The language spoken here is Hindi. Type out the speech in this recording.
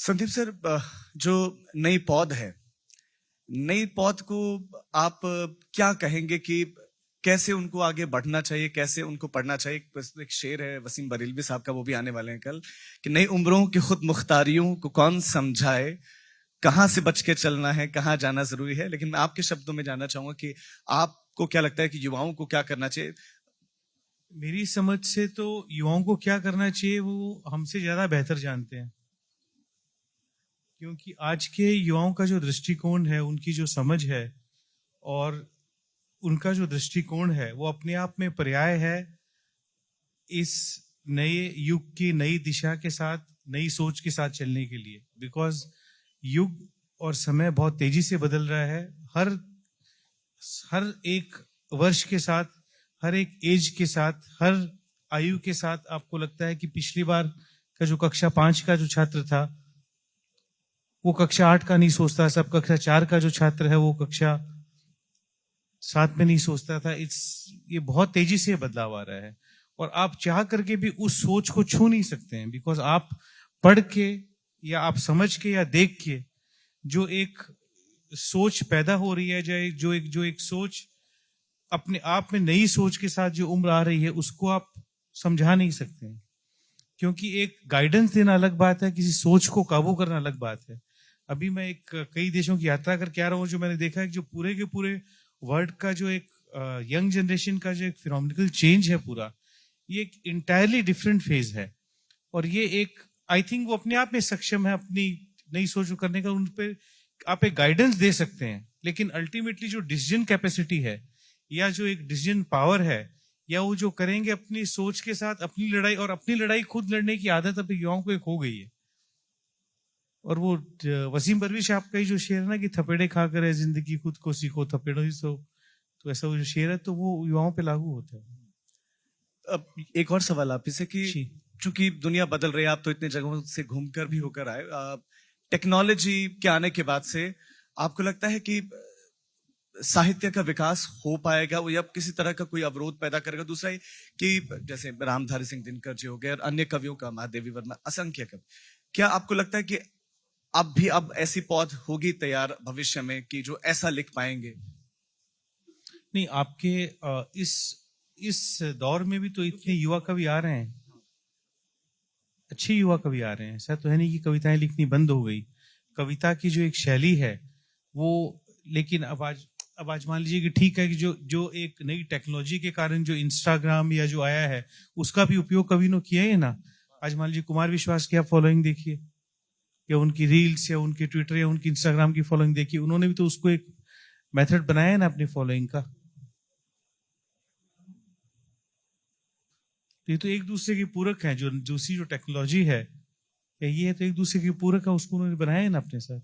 संदीप सर, जो नई पौध है, नई पौध को आप क्या कहेंगे कि कैसे उनको आगे बढ़ना चाहिए, कैसे उनको पढ़ना चाहिए? एक शेर है वसीम बरेलवी साहब का, वो भी आने वाले हैं कल, कि नई उम्रों की खुद मुख्तारियों को कौन समझाए, कहाँ से बच के चलना है, कहाँ जाना जरूरी है। लेकिन मैं आपके शब्दों में जानना चाहूंगा कि आपको क्या लगता है कि युवाओं को क्या करना चाहिए? मेरी समझ से तो युवाओं को क्या करना चाहिए वो हमसे ज्यादा बेहतर जानते हैं, क्योंकि आज के युवाओं का जो दृष्टिकोण है, उनकी जो समझ है और उनका जो दृष्टिकोण है वो अपने आप में पर्याय है इस नए युग की नई दिशा के साथ, नई सोच के साथ चलने के लिए। बिकॉज युग और समय बहुत तेजी से बदल रहा है। हर हर एक वर्ष के साथ, हर एक एज के साथ, हर आयु के साथ आपको लगता है कि पिछली बार का जो कक्षा 5 का जो छात्र था वो कक्षा 8 का नहीं सोचता, सब कक्षा 4 का जो छात्र है वो कक्षा 7 में नहीं सोचता था। ये बहुत तेजी से बदलाव आ रहा है और आप चाह करके भी उस सोच को छू नहीं सकते हैं, बिकॉज आप पढ़ के या आप समझ के या देख के जो एक सोच पैदा हो रही है, जो एक सोच अपने आप में नई सोच के साथ जो उम्र आ रही है, उसको आप समझा नहीं सकते हैं। क्योंकि एक गाइडेंस देना अलग बात है, किसी सोच को काबू करना अलग बात है। अभी मैं कई देशों की यात्रा करके आ रहा हूँ, जो मैंने देखा है जो पूरे के पूरे वर्ल्ड का जो एक यंग जनरेशन का जो एक फिनोमिनल चेंज है पूरा, ये एक इंटायरली डिफरेंट फेज है। और ये एक आई थिंक वो अपने आप में सक्षम है अपनी नई सोच करने का। उन पे आप एक गाइडेंस दे सकते हैं, लेकिन अल्टीमेटली जो डिसीजन कैपेसिटी है या जो एक डिसीजन पावर है, या वो जो करेंगे अपनी सोच के साथ अपनी लड़ाई, और अपनी लड़ाई खुद लड़ने की आदत अब युवाओं को एक हो गई है। और वो वसीम बरवी साहब का ही जो शेर है ना कि थपेड़े खाकर है जिंदगी, खुद को सीखो थपेड़ो ही सो, तो ऐसा वो जो शेर है तो वो युवाओं पे लागू होता है। अब एक और सवाल आप से कि चूंकि दुनिया बदल रही है, आप तो इतने जगहों से घूमकर भी होकर आए, टेक्नोलॉजी के आने के बाद से आपको लगता है कि साहित्य का विकास हो पाएगा, वो या किसी तरह का कोई अवरोध पैदा करेगा? दूसरा कि जैसे रामधारी सिंह दिनकर जी हो गए और अन्य कवियों का, महादेवी वर्मा, असंख्य कवि, क्या आपको लगता है कि अब ऐसी पौध होगी तैयार भविष्य में कि जो ऐसा लिख पाएंगे? नहीं, आपके इस दौर में भी तो इतने युवा कवि आ रहे हैं, अच्छे युवा कवि आ रहे हैं। ऐसा तो है नहीं कि कविताएं लिखनी बंद हो गई। कविता की जो एक शैली है वो, लेकिन अब आज मान लीजिए कि ठीक है कि जो एक नई टेक्नोलॉजी के कारण जो इंस्टाग्राम या जो आया है उसका भी उपयोग कवि ने किया है ना। आज मान लीजिए कुमार विश्वास की आप फॉलोइंग देखिए, या उनकी रील्स या उनकी ट्विटर या उनकी इंस्टाग्राम की फॉलोइंग देखिए, उन्होंने भी तो उसको एक मेथड बनाया है ना अपनी फॉलोइंग का। ये तो एक दूसरे की पूरक है, जो दूसरी जो टेक्नोलॉजी है ये है तो एक दूसरे की पूरक है, उसको उन्होंने बनाया है ना अपने साथ।